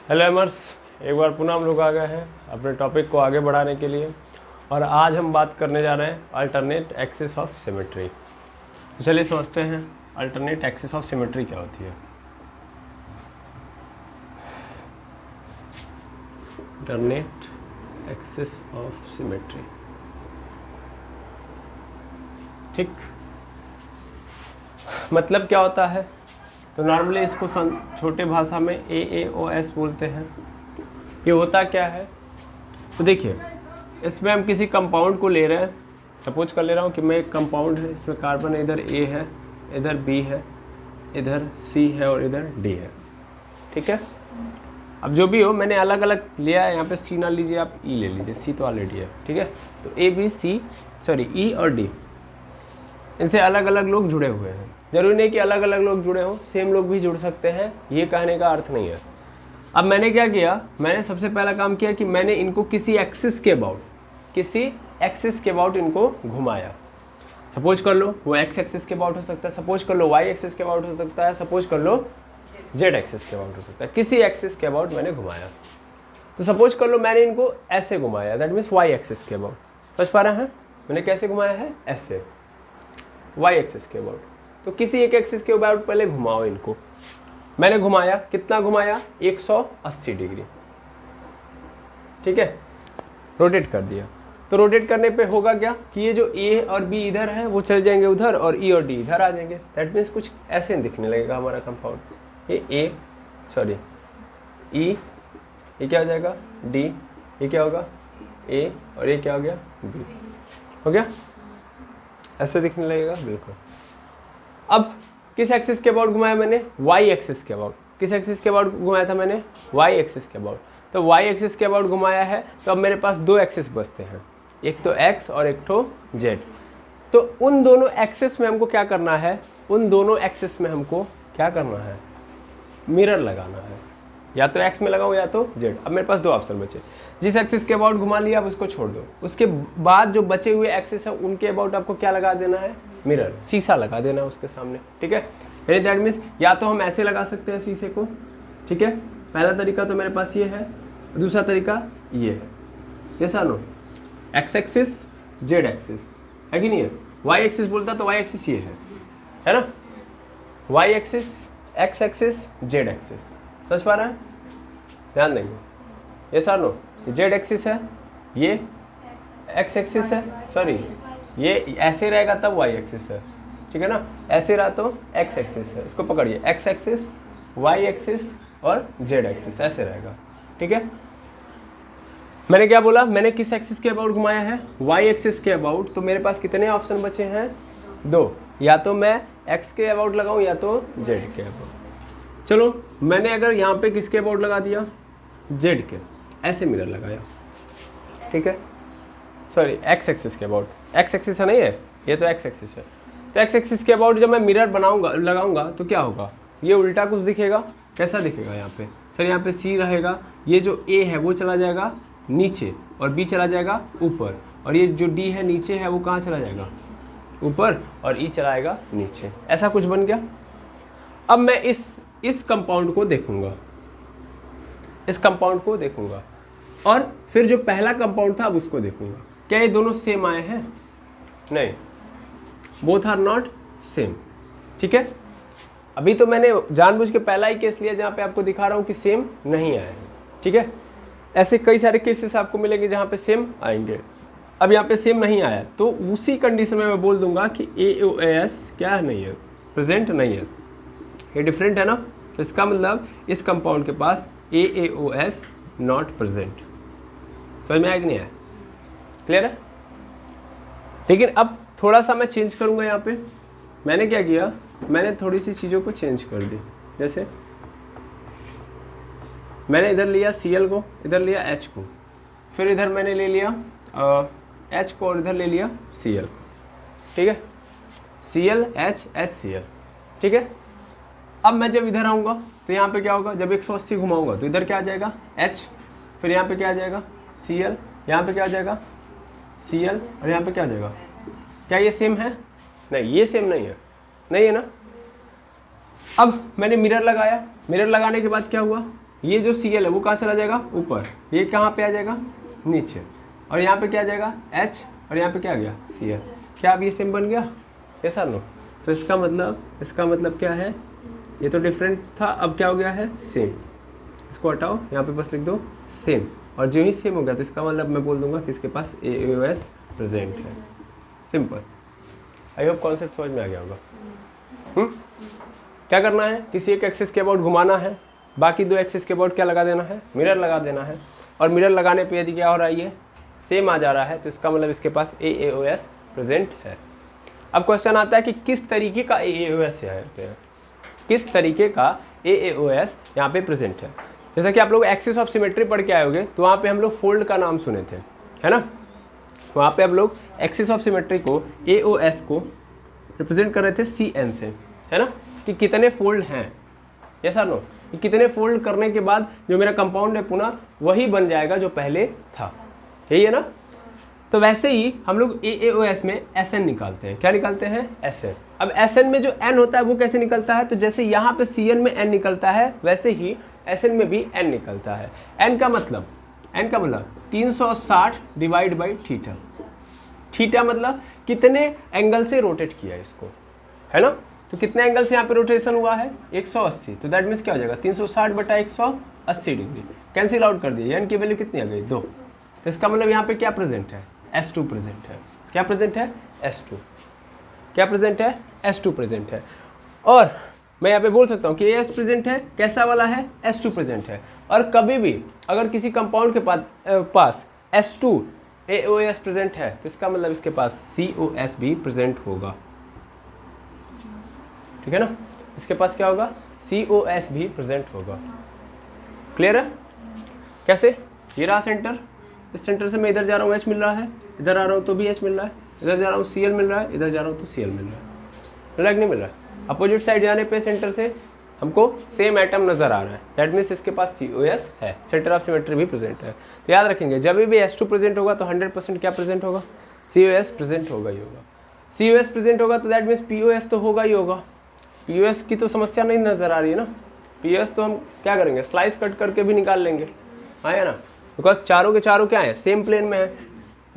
Hello एमर्स, एक बार पुनः हम लोग आ गए हैं अपने टॉपिक को आगे बढ़ाने के लिए। और आज हम बात करने जा रहे हैं अल्टरनेट एक्सिस ऑफ सिमेट्री। तो चलिए समझते हैं अल्टरनेट एक्सिस ऑफ सिमेट्री क्या होती है। अल्टरनेट एक्सिस ऑफ सिमेट्री, ठीक, मतलब क्या होता है? तो नॉर्मली इसको छोटे भाषा में AAOS बोलते हैं। ये होता क्या है? तो देखिए, इसमें हम किसी कंपाउंड को ले रहे हैं। सपोज कर ले रहा हूँ कि मैं एक कंपाउंड है, इसमें कार्बन इधर A है, इधर B है, इधर C है और इधर D है, ठीक है। अब जो भी हो, मैंने अलग अलग लिया है। यहाँ पे C ना लीजिए, आप E ले लीजिए, C तो ऑलरेडी है, ठीक है। तो E और D, इनसे अलग अलग लोग जुड़े हुए हैं। जरूरी नहीं कि अलग अलग लोग जुड़े हों, सेम लोग भी जुड़ सकते हैं, ये कहने का अर्थ नहीं है। अब मैंने क्या किया, मैंने सबसे पहला काम किया कि मैंने इनको किसी एक्सिस के अबाउट इनको घुमाया। सपोज कर लो वो एक्स एक्सिस के अबाउट हो सकता है, सपोज कर लो वाई एक्सिस के अबाउट हो सकता है, सपोज कर लो जेड एक्सिस के अबाउट हो सकता है। किसी एक्सिस के अबाउट मैंने घुमाया। तो सपोज कर लो मैंने इनको ऐसे घुमाया, दैट मीन्स वाई एक्सिस के अबाउट। समझ पा रहे हैं? मैंने कैसे घुमाया है? ऐसे, वाई एक्सिस के अबाउट। तो किसी एक एक्सिस के अबाउट पहले घुमाओ इनको। मैंने घुमाया, कितना घुमाया? 180 डिग्री, ठीक है। रोटेट कर दिया। तो रोटेट करने पे होगा क्या कि ये जो ए और बी इधर है वो चले जाएंगे उधर, और ई और डी इधर आ जाएंगे। दैट मीन्स कुछ ऐसे दिखने लगेगा हमारा कंपाउंड। ये ई, ये क्या हो जाएगा? डी, ये क्या होगा? ए, और ये क्या हो गया? बी। हो गया? ऐसे दिखने लगेगा, बिल्कुल। अब किस एक्सिस के अबाउट घुमाया मैंने? वाई एक्सिस के अबाउट। किस एक्सिस के अबाउट घुमाया था मैंने? वाई एक्सिस के अबाउट। तो वाई एक्सिस के अबाउट घुमाया है, तो अब मेरे पास दो एक्सिस बचते हैं, एक तो एक्स और एक तो जेड। तो उन दोनों एक्सिस में हमको क्या करना है? मिरर लगाना है। या तो एक्स में लगाओ या तो जेड। अब मेरे पास दो ऑप्शन बचे। जिस एक्सिस के अबाउट घुमा लिया आप उसको छोड़ दो, उसके बाद जो बचे हुए एक्सिस है उनके अबाउट आपको क्या लगा देना है? मिरर, शीशा लगा देना है उसके सामने, ठीक है। यानी दैट मीन्स या तो हम ऐसे लगा सकते हैं शीशे को, ठीक है। पहला तरीका तो मेरे पास ये है, दूसरा तरीका ये है। जैसा no X axis Z axis है कि नहीं है? वाई एक्सिस बोलता तो वाई एक्सिस ये है ना? Y axis, X axis, Z axis. समझ पा रहा है? ध्यान देंगे। ये सर नो, जेड एक्सिस है, ये एक्स एक्सिस है, सॉरी ये ऐसे रहेगा तब वाई एक्सिस है, ठीक है ना। ऐसे रहा तो एक्स एक्सिस है। इसको पकड़िए, एक्स एक्सिस, वाई एक्सिस और जेड एक्सिस, ऐसे रहेगा, ठीक है। मैंने क्या बोला? मैंने किस एक्सिस के अबाउट घुमाया है? वाई एक्सिस के अबाउट। तो मेरे पास कितने ऑप्शन बचे हैं? दो। या तो मैं एक्स के अबाउट लगाऊं या तो जेड के अबाउट। चलो, मैंने अगर यहाँ पे किसके अबाउट लगा दिया? जेड के, ऐसे मिरर लगाया, ठीक है। सॉरी, एक्स एक्सिस के अबाउट। एक्स एक्सिस है नहीं है, ये तो एक्स एक्सिस है। तो एक्स एक्सिस के अबाउट जब मैं मिरर लगाऊंगा तो क्या होगा? ये उल्टा कुछ दिखेगा। कैसा दिखेगा? यहाँ पे सर, यहाँ पे सी रहेगा, ये जो ए है वो चला जाएगा नीचे और बी चला जाएगा ऊपर, और ये जो डी है नीचे है वो कहाँ चला जाएगा? ऊपर, और ई चलाएगा नीचे। ऐसा कुछ बन गया। अब मैं इस कंपाउंड को देखूंगा, और फिर जो पहला कंपाउंड था अब उसको देखूंगा। क्या ये दोनों सेम आए हैं? नहीं, बोथ आर नॉट सेम, ठीक है। अभी तो मैंने जानबूझ के पहला ही केस लिया जहां पे आपको दिखा रहा हूं कि सेम नहीं आए हैं, ठीक है। ऐसे कई सारे केसेस आपको मिलेंगे जहां पे सेम आएंगे। अब यहाँ पे सेम नहीं आया तो उसी कंडीशन में मैं बोल दूंगा कि AOS क्या नहीं है? प्रेजेंट नहीं है। ये डिफरेंट है ना, तो इसका मतलब इस कंपाउंड के पास AAOS नॉट प्रेजेंट। समझ में आया कि नहीं आया? क्लियर है? लेकिन अब थोड़ा सा मैं चेंज करूंगा। यहाँ पे मैंने क्या किया? मैंने थोड़ी सी चीज़ों को चेंज कर दी। जैसे मैंने इधर लिया Cl को, इधर लिया H को, फिर इधर मैंने ले लिया H को और इधर ले लिया Cl, ठीक है। Cl H H Cl, ठीक है। अब मैं जब इधर आऊँगा तो यहाँ पे क्या होगा? जब 180 घुमाऊंगा तो इधर क्या आ जाएगा? H, फिर यहाँ पे क्या आ जाएगा? Cl, यहाँ पे क्या आ जाएगा? Cl, और यहाँ पे क्या आ जाएगा? क्या ये सेम है? नहीं, ये सेम नहीं है, नहीं है ना। अब मैंने मिरर लगाया, मिरर लगाने के बाद क्या हुआ? ये जो Cl है वो कहाँ चला जाएगा, ऊपर, ये कहाँ पे आ जाएगा, नीचे, और यहाँ पे क्या आ जाएगा H, और यहाँ पे क्या आ गया Cl। क्या अब ये सेम बन गया, ऐसा नो। तो इसका मतलब क्या है, ये तो डिफरेंट था, अब क्या हो गया है सेम। इसको हटाओ, यहाँ पे बस लिख दो सेम, और जो ही सेम हो गया तो इसका मतलब मैं बोल दूंगा कि इसके पास AOS प्रेजेंट है। सिंपल। आई होप कॉन्सेप्ट समझ में आ गया होगा। क्या करना है, किसी एक एक्सिस के अबाउट घुमाना है, बाकी दो एक्सिस के अबाउट क्या लगा देना है, मिरर लगा देना है, और मिरर लगाने पे यदि क्या हो रहा है, ये सेम आ जा रहा है, तो इसका मतलब इसके पास AOS प्रेजेंट है। अब क्वेश्चन आता है कि किस तरीके का AOS यहाँ पे है, किस तरीके का AOS यहाँ पे प्रेजेंट है। जैसा कि आप लोग एक्सिस ऑफ सिमेट्री पढ़ के आए होंगे, तो वहाँ पे हम लोग फोल्ड का नाम सुने थे, है ना। वहाँ पे आप लोग एक्सिस ऑफ सिमेट्री को, AOS को रिप्रेजेंट कर रहे थे CN से, है ना, कि कितने फोल्ड हैं, यस और नो, कि कितने फोल्ड करने के बाद जो मेरा कंपाउंड है पुनः वही बन जाएगा जो पहले था, यही है ना। तो वैसे ही हम लोग AOS में SN निकालते हैं। क्या निकालते हैं, SN। अब SN में जो N होता है वो कैसे निकलता है, तो जैसे यहाँ पे CN में N निकलता है, वैसे ही SN में भी N निकलता है। N का मतलब 360 डिवाइड बाई थीटा। थीटा मतलब कितने एंगल से रोटेट किया इसको, है ना। तो कितने एंगल से यहाँ पे रोटेशन हुआ है, 180। तो दैट मीन्स क्या हो जाएगा, 360 बटा 180 डिग्री। कैंसिल आउट कर दिए, N की वैल्यू कितनी आ गई, 2। तो इसका मतलब यहाँ पे क्या प्रेजेंट है, S2 प्रेजेंट है। क्या प्रेजेंट है, S2। क्या प्रेजेंट है, S2 प्रेजेंट है। और मैं यहाँ पे बोल सकता हूँ कि AS प्रेजेंट है, कैसा वाला है, S2 प्रेजेंट है। और कभी भी अगर किसी कंपाउंड के पास S2 AOS प्रेजेंट है, तो इसका मतलब इसके पास COS भी प्रेजेंट होगा, ठीक है ना। इसके पास क्या होगा, COS भी प्रेजेंट होगा। क्लियर है। कैसे, ये रहा सेंटर, इस सेंटर से मैं इधर जा रहा हूँ H मिल रहा है, इधर आ रहा हूँ तो भी H मिल रहा है, इधर जा रहा हूँ Cl मिल रहा है, इधर जा रहा हूँ तो Cl मिल रहा है, मिल रहा है कि नहीं मिल रहा है। अपोजिट साइड जाने पे सेंटर से हमको सेम एटम नजर आ रहा है, दैट मीन्स इसके पास COS है, सेंटर ऑफ सिमेट्री भी प्रेजेंट है। तो याद रखेंगे, जब भी S2 प्रेजेंट होगा तो 100% क्या प्रेजेंट होगा, COS प्रेजेंट होगा ही होगा। COS प्रेजेंट होगा तो दैट मीन्स POS तो होगा ही होगा। POS की तो समस्या नहीं नजर आ रही है ना, POS तो हम क्या करेंगे, स्लाइस कट करके भी निकाल लेंगे, है ना, बिकॉज चारों के चारों क्या है, सेम प्लेन में है,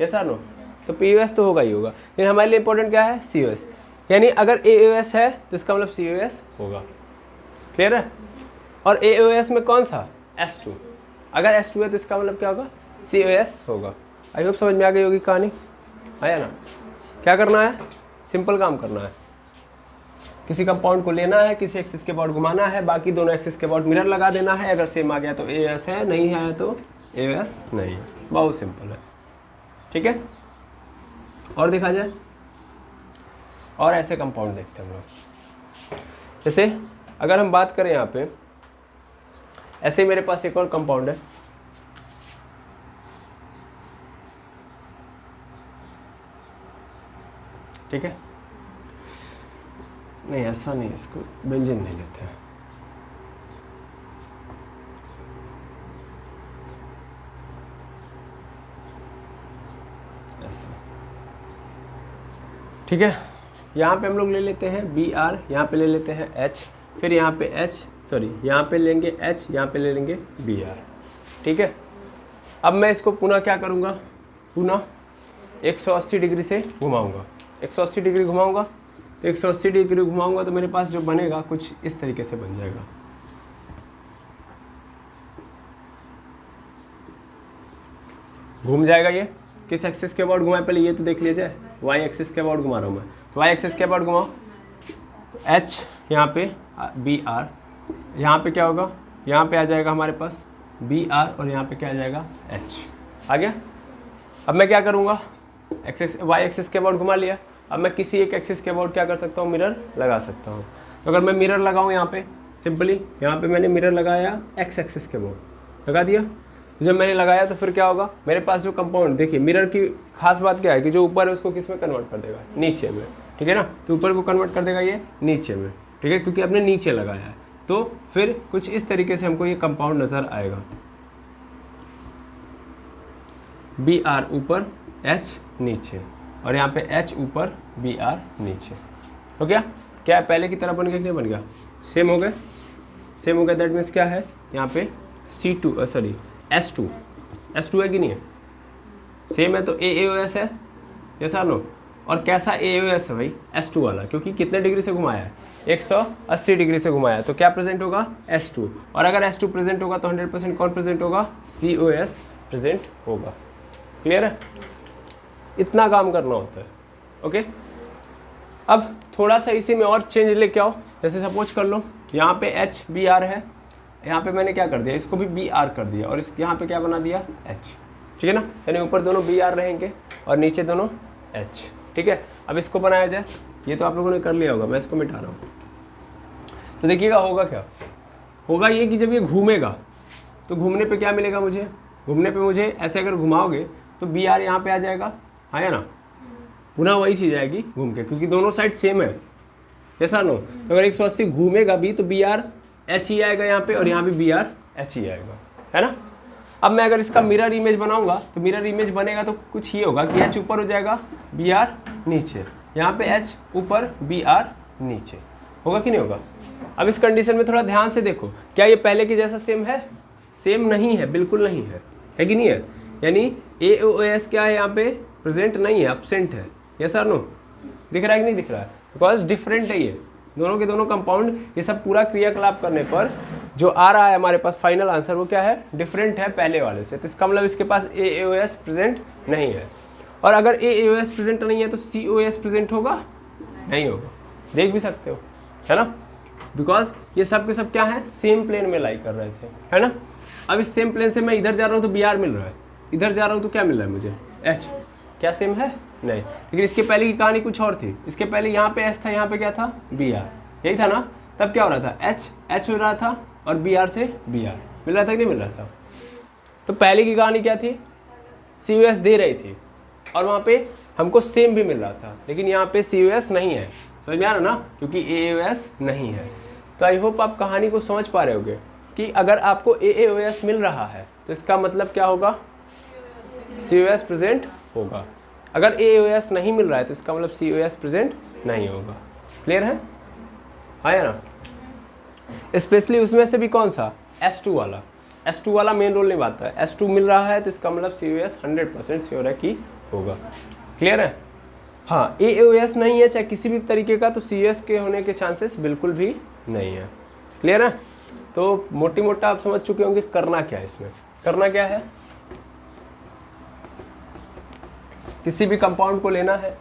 यस और नो। तो POS तो होगा ही होगा, लेकिन हमारे लिए इंपॉर्टेंट क्या है, COS। यानी अगर AOS है तो इसका मतलब COS होगा। क्लियर है। और AOS में कौन सा, S2। अगर S2 है तो इसका मतलब क्या होगा, COS होगा। आई होप समझ में आ गई होगी कहानी, आया ना। क्या करना है, सिंपल काम करना है, किसी कंपाउंड को लेना है, किसी एक्सिस के अबाउट घुमाना है, बाकी दोनों एक्सिस के अबाउट मिरर लगा देना है। अगर सेम आ गया तो AOS है, नहीं है तो AOS नहीं है। बहुत सिंपल है, ठीक है। और देखा जाए, और ऐसे कंपाउंड देखते हैं हम लोग। जैसे अगर हम बात करें यहाँ पे, ऐसे मेरे पास एक और कंपाउंड है, ठीक है। नहीं ऐसा नहीं, इसको बेंजीन नहीं लेते हैं। ऐसा, ठीक है। यहाँ पे हम लोग ले लेते हैं Br, यहाँ पे ले लेते हैं H, फिर यहाँ पे यहाँ पे लेंगे H, यहाँ पे ले लेंगे Br, ठीक है। अब मैं इसको पुनः क्या करूँगा, पुनः 180 डिग्री से घुमाऊँगा। 180 डिग्री घुमाऊँगा तो 180 डिग्री घुमाऊँगा तो मेरे पास जो बनेगा कुछ इस तरीके से बन जाएगा। घूम जाएगा ये, किस एक्सिस के अबाउट घुमाए, पहले ये तो देख लीजिए, Y एक्सिस के अबाउट घुमा रहा हूँ मैं, तो Y एक्सिस के अबाउट घुमाओ, H यहाँ पे Br, यहाँ पे क्या होगा, यहाँ पे आ जाएगा हमारे पास Br, और यहाँ पे क्या आ जाएगा H, आ गया। अब मैं क्या करूँगा, Y एक्सिस के अबाउट घुमा लिया, अब मैं किसी एक एक्सिस के अबाउट क्या कर सकता हूँ, मिरर लगा सकता हूँ। तो अगर मैं मिरर लगाऊँ यहाँ पे, सिंपली यहाँ पे मैंने मिरर लगाया X एक्सिस के अबाउट, लगा दिया। जब मैंने लगाया तो फिर क्या होगा, मेरे पास जो कंपाउंड, देखिए मिरर की खास बात क्या है कि जो ऊपर है उसको किस में कन्वर्ट कर देगा, नीचे में, ठीक है ना। तो ऊपर को कन्वर्ट कर देगा ये नीचे में, ठीक है, क्योंकि आपने नीचे लगाया है। तो फिर कुछ इस तरीके से हमको ये कंपाउंड नजर आएगा, Br ऊपर H नीचे, और यहाँ पे H ऊपर Br नीचे, हो गया। क्या पहले की तरह बन गया कि नहीं बन गया, सेम हो गए, सेम हो गया। दैट मीन्स क्या है, यहाँ पे C2 सॉरी S2 है कि नहीं है, सेम है तो AAOS है, जैसा नो। और कैसा AAOS है भाई, S2 वाला, क्योंकि कितने डिग्री से घुमाया है, 180 डिग्री से घुमाया है, तो क्या प्रेजेंट होगा, S2। और अगर S2 प्रेजेंट होगा तो 100% कौन प्रेजेंट होगा, COS प्रेजेंट होगा। क्लियर है, इतना काम करना होता है। ओके, अब थोड़ा सा इसी में और चेंज लेके आओ। जैसे सपोज कर लो यहाँ पे HBr है, यहाँ पे मैंने क्या कर दिया, इसको भी Br कर दिया, और इस यहाँ पे क्या बना दिया, H। ठीक है ना, यानी ऊपर दोनों Br रहेंगे और नीचे दोनों H। ठीक है, अब इसको बनाया जाए, ये तो आप लोगों ने कर लिया होगा, मैं इसको मिटा रहा हूँ। तो देखिएगा होगा क्या, होगा ये कि जब ये घूमेगा तो घूमने पे क्या मिलेगा मुझे, घूमने पे मुझे ऐसे अगर घुमाओगे तो Br यहाँ पे आ जाएगा, है ना, पुनः वही चीज़ आएगी घूम के, क्योंकि दोनों साइड सेम है, ऐसा नो। तो अगर 180 घूमेगा भी तो Br H ही आएगा यहाँ पे, और यहाँ भी Br H ही आएगा, है ना। अब मैं अगर इसका मिरर इमेज बनाऊंगा तो मिरर इमेज बनेगा तो कुछ ये होगा कि H ऊपर हो जाएगा, Br नीचे, यहाँ पे H ऊपर, Br नीचे, होगा कि नहीं होगा। अब इस कंडीशन में थोड़ा ध्यान से देखो, क्या ये पहले की जैसा सेम है, सेम नहीं है, बिल्कुल नहीं है कि नहीं है। यानी AOS क्या है यहाँ पे, प्रेजेंट नहीं है, एब्सेंट है, यस और नो। दिख रहा है कि नहीं दिख रहा है, बिकॉज डिफरेंट है ये दोनों के दोनों कंपाउंड। ये सब पूरा क्रियाकलाप करने पर जो आ रहा है हमारे पास फाइनल आंसर, वो क्या है, डिफरेंट है पहले वाले से। तो इसका मतलब इसके पास AOS प्रेजेंट नहीं है, और अगर AOS प्रेजेंट नहीं है तो COS प्रेजेंट होगा, नहीं होगा, देख भी सकते हो, है ना, बिकॉज ये सब के सब क्या है, सेम प्लेन में लाई कर रहे थे, है ना। अब इस सेम प्लेन से मैं इधर जा रहा हूँ तो Br मिल रहा है, इधर जा रहा हूँ तो क्या मिल रहा है मुझे, H। क्या सेम है, नहीं। लेकिन इसके पहले की कहानी कुछ और थी, इसके पहले यहाँ पे H था, यहाँ पे क्या था, Br, यही था ना। तब क्या हो रहा था, H हो रहा था और Br से Br मिल रहा था कि नहीं मिल रहा था। तो पहले की कहानी क्या थी, COS दे रही थी और वहाँ पे हमको सेम भी मिल रहा था, लेकिन यहाँ पे COS नहीं है, समझ में आ रहा ना, क्योंकि AOS नहीं है। तो आई होप आप कहानी को समझ पा रहे होगे कि अगर आपको AOS मिल रहा है तो इसका मतलब क्या होगा, COS प्रेजेंट होगा। अगर AOS नहीं मिल रहा है तो इसका मतलब COS प्रेजेंट नहीं होगा। क्लियर है, आया ना। स्पेशली उसमें से भी कौन सा, S2 वाला, S2 वाला मेन रोल निभाता है। S2 मिल रहा है तो इसका मतलब COS 100% श्योर है कि होगा। क्लियर है, हाँ। AOS नहीं है चाहे किसी भी तरीके का, तो COS के होने के चांसेस बिल्कुल भी नहीं है। क्लियर है, तो मोटी मोटा आप समझ चुके होंगे करना क्या है, इसमें करना क्या है, किसी भी कंपाउंड को लेना है,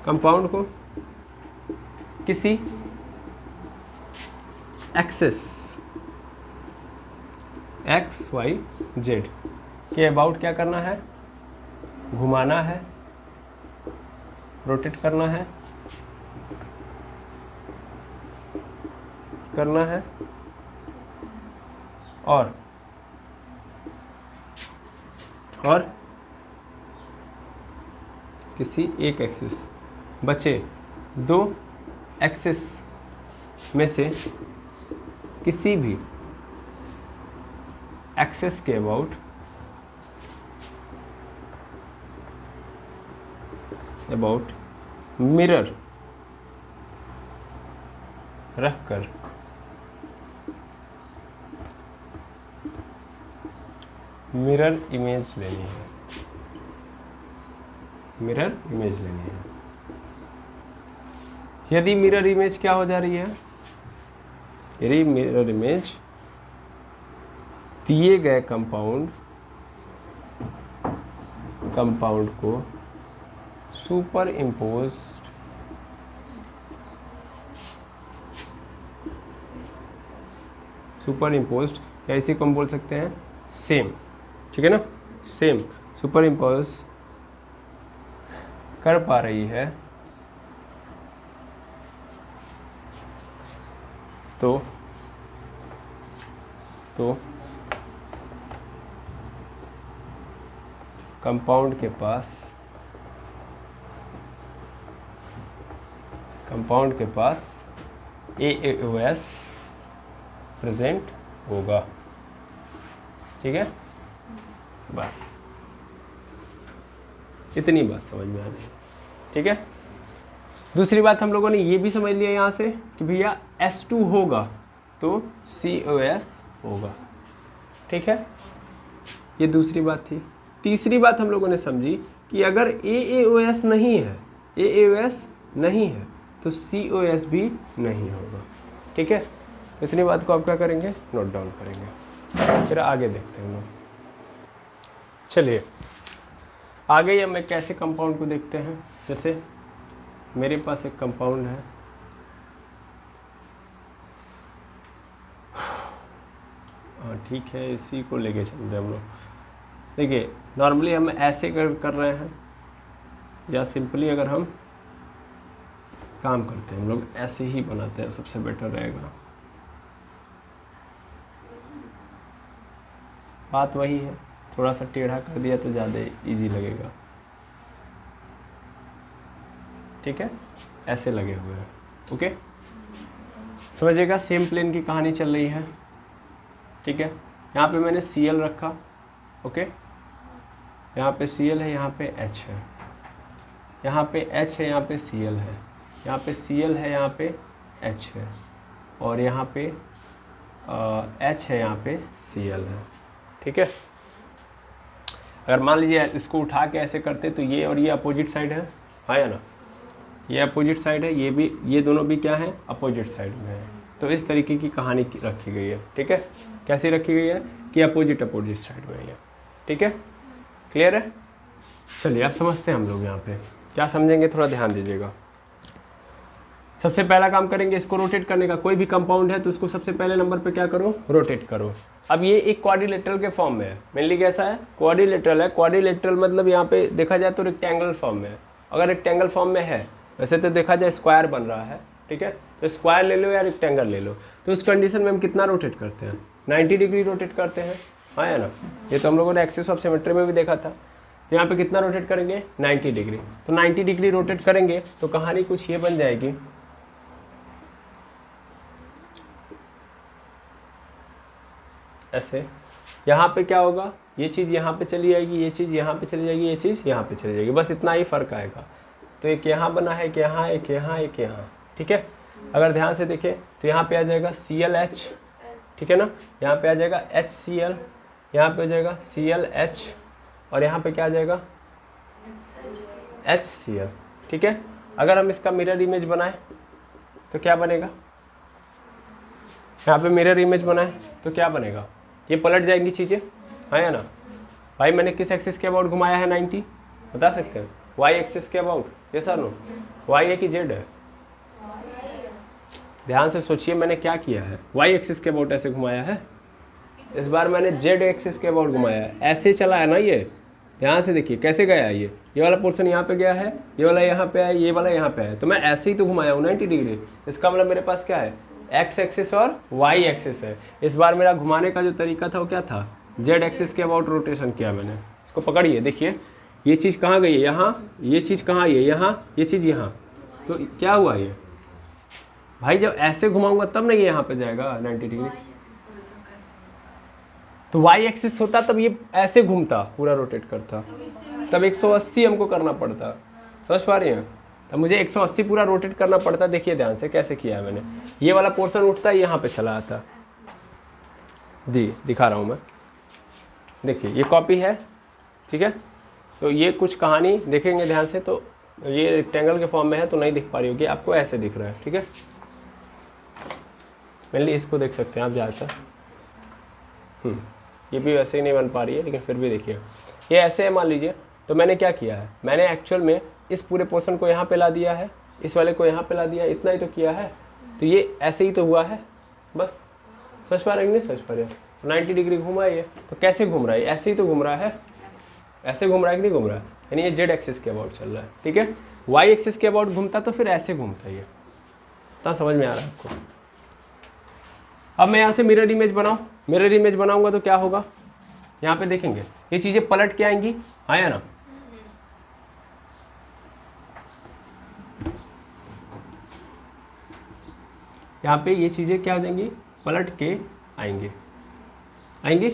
कंपाउंड को किसी एक्सिस XYZ के अबाउट क्या करना है, घुमाना है, रोटेट करना है, और किसी एक एक्सिस, बचे दो एक्सिस में से किसी भी एक्सिस के अबाउट मिरर रखकर मिरर इमेज लेनी है, मिरर इमेज लेनी है। यदि मिरर इमेज क्या हो जा रही है, यदि मिरर इमेज दिए गए कंपाउंड को सुपर इम्पोज्ड या इसी को हम बोल सकते हैं सेम, ठीक है ना, सेम सुपर इम्पोज कर पा रही है तो कंपाउंड के पास AOS प्रेजेंट होगा। ठीक है, बस इतनी बात समझ में आ रही है। ठीक है, दूसरी बात हम लोगों ने ये भी समझ लिया यहाँ से कि भैया S2 होगा तो COS होगा। ठीक है, ये दूसरी बात थी। तीसरी बात हम लोगों ने समझी कि अगर AaOS नहीं है, AaOS नहीं है तो COS भी नहीं होगा। ठीक है, तो इतनी बात को आप क्या करेंगे, नोट डाउन करेंगे, फिर आगे देखते हैं हम लोग। चलिए आगे अब मैं कैसे कंपाउंड को देखते हैं। जैसे मेरे पास एक कंपाउंड है, हाँ ठीक है, इसी को लेके चलते हम लोग। देखिए नॉर्मली हम ऐसे कर रहे हैं, या सिंपली अगर हम काम करते हैं हम लोग ऐसे ही बनाते हैं, सबसे बेटर रहेगा। बात वही है, थोड़ा सा टेढ़ा कर दिया तो ज़्यादा इजी लगेगा। ठीक है, ऐसे लगे हुए हैं। ओके, समझिएगा सेम प्लेन की कहानी चल रही है। ठीक है, यहाँ पे मैंने Cl रखा। ओके, यहाँ पे Cl है, यहाँ पे H है, यहाँ पे H है, यहाँ पे Cl है, यहाँ पे Cl है, यहाँ पे H है, और यहाँ पे H है, यहाँ पे Cl है। ठीक है, अगर मान लीजिए इसको उठा के ऐसे करते तो ये और ये अपोजिट साइड है, हाँ या ना, ये अपोजिट साइड है, ये भी, ये दोनों भी क्या है, अपोजिट साइड में है। तो इस तरीके की कहानी रखी गई है। ठीक है, कैसी रखी गई है कि अपोजिट साइड में है। ठीक है, क्लियर है। चलिए अब समझते हैं हम लोग यहाँ पे क्या समझेंगे, थोड़ा ध्यान दीजिएगा। सबसे पहला काम करेंगे इसको रोटेट करने का। कोई भी कंपाउंड है तो उसको सबसे पहले नंबर पे क्या करो, रोटेट करो। अब ये एक क्वाड्रिलेटरल के फॉर्म में है, मेनली कैसा है, क्वाड्रिलेटरल है। क्वाड्रिलेटरल मतलब यहाँ पे देखा जाए तो रेक्टेंगल फॉर्म में है। अगर रेक्टेंगल फॉर्म में है, वैसे तो देखा जाए स्क्वायर बन रहा है। ठीक है, तो स्क्वायर ले लो या रेक्टेंगल ले लो, तो उस कंडीशन में हम कितना रोटेट करते हैं, 90 डिग्री रोटेट करते हैं, हाँ या ना। ये तो हम लोगों ने एक्सिस ऑफ सिमेट्री में भी देखा था। तो यहाँ पे कितना रोटेट करेंगे, 90 डिग्री। तो 90 डिग्री रोटेट करेंगे तो कहानी कुछ ये बन जाएगी, ऐसे। यहाँ पे क्या होगा, ये चीज़ यहाँ पे चली जाएगी, ये चीज़ यहाँ पे चली जाएगी, ये चीज़ यहाँ पे चली जाएगी, बस इतना ही फर्क आएगा। तो एक यहाँ बना है, एक यहाँ, एक यहाँ, एक यहाँ। ठीक है, अगर ध्यान से देखें तो यहाँ पे आ जाएगा ClH, ठीक है ना, यहाँ पे आ जाएगा HCl, यहाँ पे हो जाएगा ClH, और यहाँ पे क्या आ जाएगा HCl। ठीक है, अगर हम इसका मिरर इमेज बनाएं तो क्या बनेगा, यहाँ पे मिरर इमेज बनाएं तो क्या बनेगा, ये पलट जाएंगी चीज़ें, हाँ या ना। भाई मैंने किस एक्सिस के अबाउट घुमाया है 90, बता सकते हैं, Y एक्सिस के अबाउट, ये सर नो, Y है कि Z है, ध्यान से सोचिए मैंने क्या किया है, Y एक्सिस के अबाउट ऐसे घुमाया है, इस बार मैंने Z एक्सिस के अबाउट घुमाया है, ऐसे चला है ना ये, ध्यान से देखिए कैसे गया है, ये वाला पोर्शन यहाँ पे गया है, ये वाला यहाँ पे है, ये वाला यहाँ पे है, तो मैं ऐसे ही तो घुमाया हूँ 90 डिग्री। इसका मतलब मेरे पास क्या है, X एक्सिस और Y एक्सिस है। इस बार मेरा घुमाने का जो तरीका था वो क्या था, Z एक्सिस के अबाउट रोटेशन किया मैंने। इसको पकड़िए, देखिए ये चीज़ कहाँ गई है, यहाँ, ये चीज़ कहाँ है, यहाँ, ये चीज़ यहाँ, तो क्या हुआ ये भाई, जब ऐसे घुमाऊंगा तब नहीं ये यहाँ पे जाएगा 90 डिग्री, तो Y एक्सिस होता तब ये ऐसे घूमता, पूरा रोटेट करता, तब 180 हमको करना पड़ता, समझ पा रही हैं, तब मुझे 180 पूरा रोटेट करना पड़ता। देखिए ध्यान से कैसे किया है मैंने, ये वाला पोर्शन उठता है यहाँ पे चला आता जी, दिखा रहा हूँ मैं, देखिए ये कॉपी है, ठीक है। तो ये कुछ कहानी देखेंगे ध्यान से, तो ये रेक्टेंगल के फॉर्म में है तो नहीं दिख पा रही होगी आपको, ऐसे दिख रहा है, ठीक है। मेनली इसको देख सकते हैं आप ज़्यादातर, ये भी वैसे ही नहीं बन पा रही है, लेकिन फिर भी देखिए ये ऐसे है मान लीजिए। तो मैंने क्या किया है, मैंने एक्चुअल में इस पूरे पोर्शन को यहाँ पे ला दिया है, इस वाले को यहाँ पे ला दिया, इतना ही तो किया है, तो ये ऐसे ही तो हुआ है बस। समझ पा रहे हैं नहीं समझ पा रहे हैं, 90 डिग्री घूमा है ये, तो कैसे घूम रहा है, ऐसे ही तो घूम रहा है, ऐसे घूम रहा है कि नहीं घूम रहा है, यानी ये Z एक्सिस के अबाउट चल रहा है, ठीक है। Y एक्सिस के अबाउट घूमता तो फिर ऐसे घूमता, ये इतना समझ में आ रहा है आपको। अब मैं यहाँ से मिरर इमेज बनाऊँ, मिरर इमेज बनाऊंगा तो क्या होगा, यहाँ पे देखेंगे ये चीज़ें पलट के आएंगी, हाँ या ना। यहाँ पे ये चीज़ें क्या हो जाएंगी, पलट के आएंगे, आएंगी।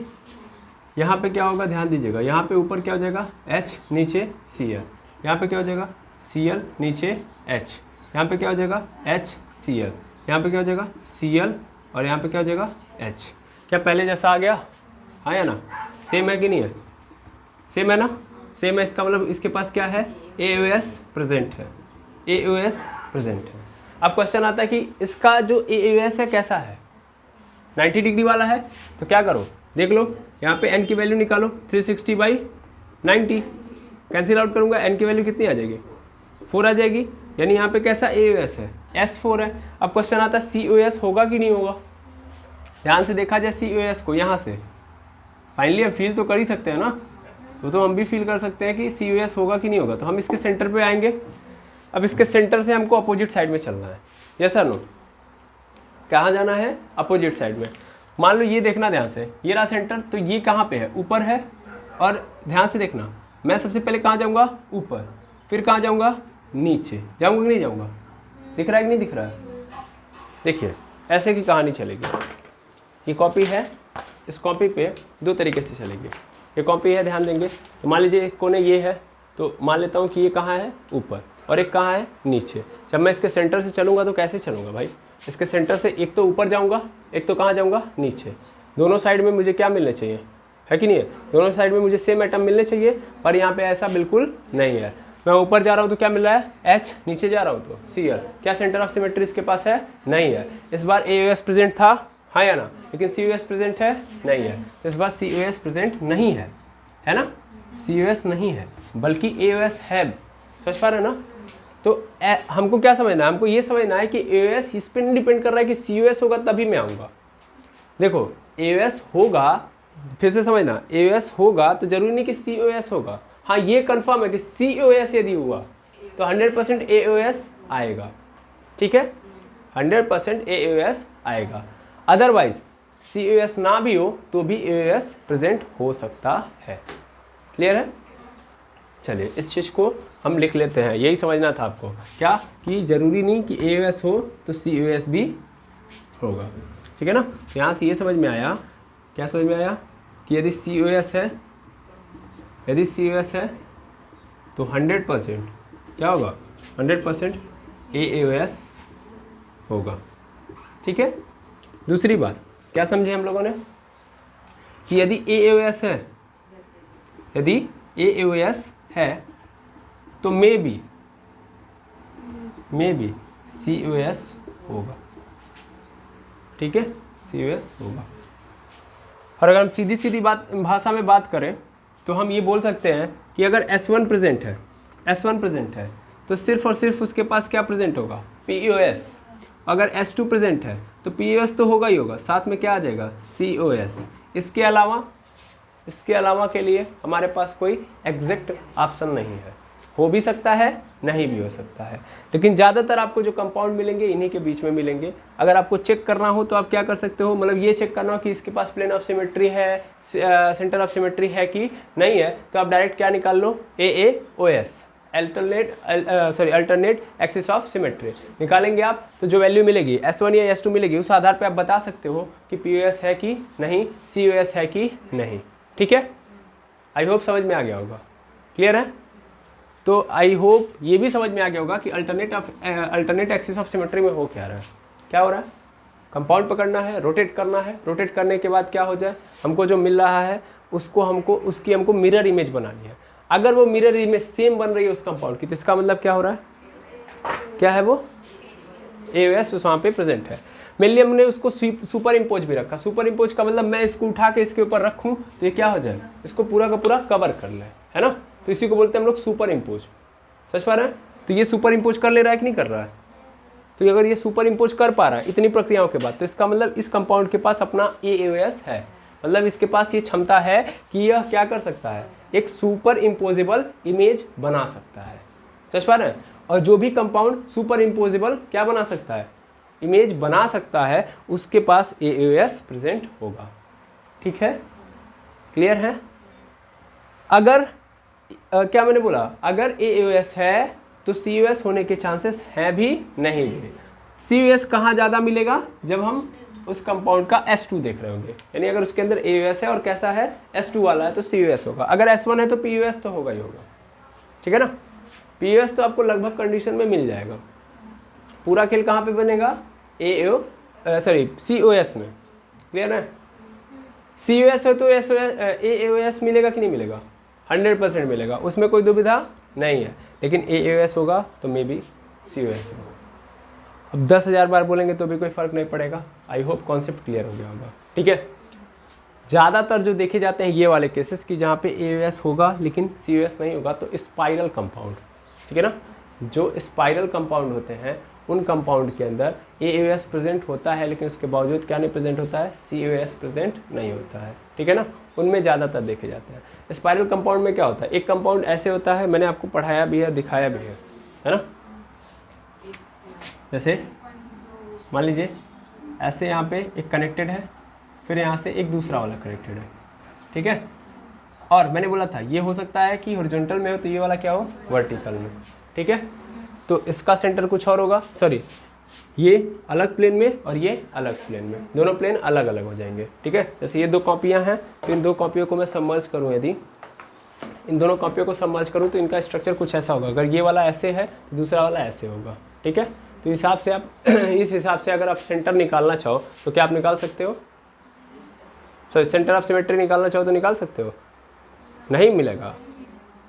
यहाँ पे क्या होगा, ध्यान दीजिएगा, यहाँ पे ऊपर क्या हो जाएगा H, नीचे Cl, यहाँ पे क्या हो जाएगा Cl, नीचे H, यहाँ पे क्या हो जाएगा HCl, यहाँ पे क्या हो जाएगा Cl और यहाँ पे क्या हो जाएगा H। क्या पहले जैसा आ गया, हाँ या ना, सेम है कि नहीं है, सेम है ना, सेम है। इसका मतलब इसके पास क्या है, AOS प्रेजेंट है, AOS प्रेजेंट है। अब क्वेश्चन आता है कि इसका जो AOS है कैसा है, 90 डिग्री वाला है। तो क्या करो, देख लो यहाँ पे n की वैल्यू निकालो, 360/90 कैंसिल आउट करूँगा, n की वैल्यू कितनी आ जाएगी, 4 आ जाएगी। यानी यहाँ पे कैसा AOS है, S4 है। अब क्वेश्चन आता है COS होगा कि नहीं होगा। ध्यान से देखा जाए COS को, यहाँ से फाइनली हम फील तो कर ही सकते हैं ना, तो हम भी फील कर सकते हैं कि COS होगा कि नहीं होगा। तो हम इसके सेंटर पे आएंगे। अब इसके सेंटर से हमको अपोजिट साइड में चलना है, यस और नो, कहाँ जाना है, अपोजिट साइड में। मान लो ये देखना ध्यान से, ये रहा सेंटर, तो ये कहाँ पे है, ऊपर है। और ध्यान से देखना, मैं सबसे पहले कहाँ जाऊँगा, ऊपर, फिर कहाँ जाऊँगा, नीचे। जाऊँगा कि नहीं जाऊँगा, दिख रहा है कि नहीं दिख रहा है। देखिए ऐसे की कहानी चलेगी। ये कॉपी है, इस कॉपी पे दो तरीके से चलेगी। ये कॉपी है, ध्यान देंगे। तो मान लीजिए एक कोने ये है, तो मान लेता हूँ कि ये कहाँ है, ऊपर, और एक कहाँ है, नीचे। जब मैं इसके सेंटर से चलूँगा तो कैसे चलूँगा भाई, इसके सेंटर से एक तो ऊपर जाऊँगा, एक तो कहाँ जाऊँगा, नीचे। दोनों साइड में मुझे क्या मिलने चाहिए, है कि नहीं है, दोनों साइड में मुझे सेम एटम मिलने चाहिए। पर यहाँ पे ऐसा बिल्कुल नहीं है। मैं ऊपर जा रहा हूँ तो क्या मिल रहा है, H, नीचे जा रहा हूँ तो Cl। क्या सेंटर ऑफ सिमेट्री इसके पास है, नहीं है। इस बार AOS प्रेजेंट था, हाँ या ना, लेकिन COS प्रेजेंट है, नहीं है। इस बार COS प्रेजेंट नहीं है ना, COS नहीं है, बल्कि AOS है। समझ पा रहे हैं ना। तो हमको क्या समझना है, हमको ये समझना है कि AOS इस पर नहीं डिपेंड कर रहा है कि COS होगा तभी मैं आऊँगा। देखो AOS होगा, फिर से समझना, AOS होगा तो जरूरी नहीं कि COS होगा। हाँ ये कंफर्म है कि COS यदि हुआ तो 100% AOS आएगा, ठीक है, 100% AOS आएगा। अदरवाइज COS ना भी हो तो भी AOS प्रेजेंट हो सकता है। क्लियर है। चलिए इस चीज़ को हम लिख लेते हैं, यही समझना था आपको, क्या कि जरूरी नहीं कि AOS हो तो COS भी होगा, ठीक है ना। तो यहाँ से ये समझ में आया, क्या समझ में आया कि यदि COS है, यदि COS है तो 100% क्या होगा, 100% AOS होगा, ठीक है। दूसरी बात क्या समझे हम लोगों ने कि यदि AOS है, यदि AOS है तो मे बी COS होगा, ठीक है, COS होगा। और अगर हम सीधी सीधी बात भाषा में बात करें तो हम ये बोल सकते हैं कि अगर S1 प्रेजेंट है, S1 प्रेजेंट है तो सिर्फ और सिर्फ उसके पास क्या प्रेजेंट होगा, POS। अगर S2 प्रेजेंट है तो POS तो होगा ही होगा, साथ में क्या आ जाएगा, COS। इसके अलावा के लिए हमारे पास कोई एग्जैक्ट ऑप्शन नहीं है। हो भी सकता है, नहीं भी हो सकता है, लेकिन ज़्यादातर आपको जो कंपाउंड मिलेंगे इन्हीं के बीच में मिलेंगे। अगर आपको चेक करना हो तो आप क्या कर सकते हो, मतलब ये चेक करना हो कि इसके पास प्लेन ऑफ सिमेट्री है, सेंटर ऑफ सिमेट्री है कि नहीं है, तो आप डायरेक्ट क्या निकाल लो, AAOS, alternate axis of symmetry निकालेंगे आप। तो जो वैल्यू मिलेगी S1 या S2 मिलेगी, उस आधार पे आप बता सकते हो कि POS है कि नहीं, COS है कि नहीं, ठीक है। आई होप समझ में आ गया होगा, क्लियर है। तो आई होप ये भी समझ में आ गया होगा कि अल्टरनेट एक्सिस ऑफ सिमेट्री में हो क्या रहा है, क्या हो रहा है, कंपाउंड पकड़ना है, रोटेट करना है, रोटेट करने के बाद क्या हो जाए, हमको जो मिल रहा है उसकी हमको मिरर इमेज बनानी है। अगर वो मिरर इमेज सेम बन रही है उस कंपाउंड की, तो इसका मतलब क्या हो रहा है, क्या है वो, AOS उस वहाँ पे प्रेजेंट है। मेनली हमने उसको सुपर इम्पोज भी रखा। सुपर इम्पोज का मतलब मैं इसको उठा के इसके ऊपर रखूँ तो ये क्या हो जाए, इसको पूरा का पूरा कवर कर ले, है ना। तो इसी को बोलते हैं हम लोग सुपर इम्पोज। समझ पा रहे हैं। तो ये सुपर इम्पोज कर ले रहा है कि नहीं कर रहा है। तो अगर ये सुपर इम्पोज कर पा रहा है इतनी प्रक्रियाओं के बाद, तो इसका मतलब इस कंपाउंड के पास अपना AOS है। मतलब इसके पास ये क्षमता है कि यह क्या कर सकता है, एक सुपर इम्पोजेबल इमेज बना सकता है। समझ पा रहे हैं। और जो भी कंपाउंड सुपर इम्पोजेबल क्या बना सकता है, इमेज बना सकता है, उसके पास AOS प्रेजेंट होगा। ठीक है, क्लियर है। अगर क्या मैंने बोला, अगर AOS है तो COS होने के चांसेस हैं भी, नहीं भी। COS कहाँ ज़्यादा मिलेगा, जब हम उस कंपाउंड का S2 देख रहे होंगे, यानी अगर उसके अंदर AOS है और कैसा है, S2 वाला है, तो COS होगा। अगर S1 है तो POS तो होगा ही होगा। ठीक है ना। POS तो आपको लगभग कंडीशन में मिल जाएगा। पूरा खेल कहाँ पे बनेगा, सॉरी COS में, क्लियर है? COS है तो AOS मिलेगा कि नहीं मिलेगा? 100% मिलेगा, उसमें कोई दुविधा नहीं है। लेकिन AOS होगा तो मे बी COS होगा। अब 10,000 बार बोलेंगे तो भी कोई फ़र्क नहीं पड़ेगा। आई होप कॉन्सेप्ट क्लियर हो गया होगा, ठीक है। ज़्यादातर जो देखे जाते हैं ये वाले केसेस कि जहाँ पे AOS होगा लेकिन COS नहीं होगा, तो स्पाइरल कंपाउंड, ठीक है ना। जो स्पाइरल कंपाउंड होते हैं उन कंपाउंड के अंदर AOS प्रेजेंट होता है, लेकिन उसके बावजूद क्या नहीं प्रेजेंट होता है? COS प्रेजेंट नहीं होता है, ठीक है ना। उनमें ज़्यादातर देखे जाते हैं। स्पाइरल कंपाउंड में क्या होता है? एक कंपाउंड ऐसे होता है, मैंने आपको पढ़ाया भी है, दिखाया भी है ना। जैसे मान लीजिए ऐसे यहाँ पे एक कनेक्टेड है, फिर यहाँ से एक दूसरा वाला कनेक्टेड है, ठीक है। और मैंने बोला था ये हो सकता है कि हॉरिजॉन्टल में हो तो ये वाला क्या हो? वर्टिकल में, ठीक है। तो इसका सेंटर कुछ और होगा, सॉरी ये अलग प्लेन में और ये अलग प्लेन में, दोनों प्लेन अलग अलग हो जाएंगे, ठीक है। जैसे ये 2 कॉपियाँ हैं, तो इन 2 कॉपियों को मैं सबमर्ज करूँ, यदि इन दोनों कॉपियों को सबमर्ज करूँ तो इनका स्ट्रक्चर कुछ ऐसा होगा। अगर ये वाला ऐसे है तो दूसरा वाला ऐसे होगा, ठीक है। तो हिसाब से आप इस हिसाब से अगर आप सेंटर निकालना चाहो तो क्या आप निकाल सकते हो? सॉरी सेंटर ऑफ सिमेट्री निकालना चाहो तो निकाल सकते हो? नहीं मिलेगा,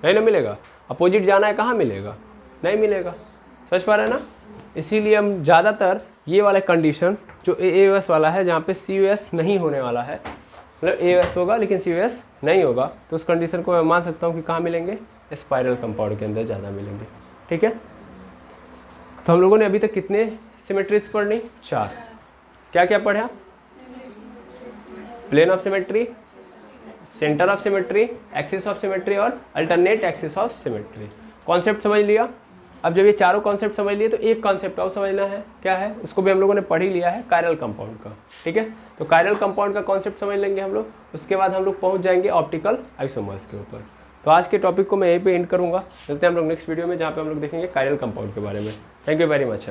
नहीं ना मिलेगा। अपोजिट जाना है, कहाँ मिलेगा? नहीं मिलेगा, समझ पा रहे हैं ना। इसीलिए हम ज़्यादातर ये वाला कंडीशन जो AOS वाला है, जहाँ पे COS नहीं होने वाला है, मतलब AOS होगा लेकिन COS नहीं होगा, तो उस कंडीशन को मैं मान सकता हूँ कि कहाँ मिलेंगे? स्पाइरल कंपाउंड के अंदर ज़्यादा मिलेंगे, ठीक है। तो हम लोगों ने अभी तक कितने सिमेट्रीज पढ़नी? 4। क्या क्या पढ़ा? Plane of symmetry, centre of symmetry, axis of symmetry और alternate axis of symmetry. Concept समझ लिया। अब जब ये चारों कॉन्सेप्ट समझ लिए तो एक कॉन्सेप्ट और समझना है, क्या है? उसको भी हम लोगों ने पढ़ ही लिया है, कायरल कंपाउंड का, ठीक है। तो कायरल कंपाउंड का कॉन्सेप्ट समझ लेंगे हम लोग, उसके बाद हम लोग पहुंच जाएंगे ऑप्टिकल आइसोमर्स के ऊपर। तो आज के टॉपिक को मैं यहीं पे एंड करूंगा। मिलते हैं हम लोग नेक्स्ट वीडियो में, जहाँ पे हम लोग देखेंगे कायरल कंपाउंड के बारे में। Thank you very much.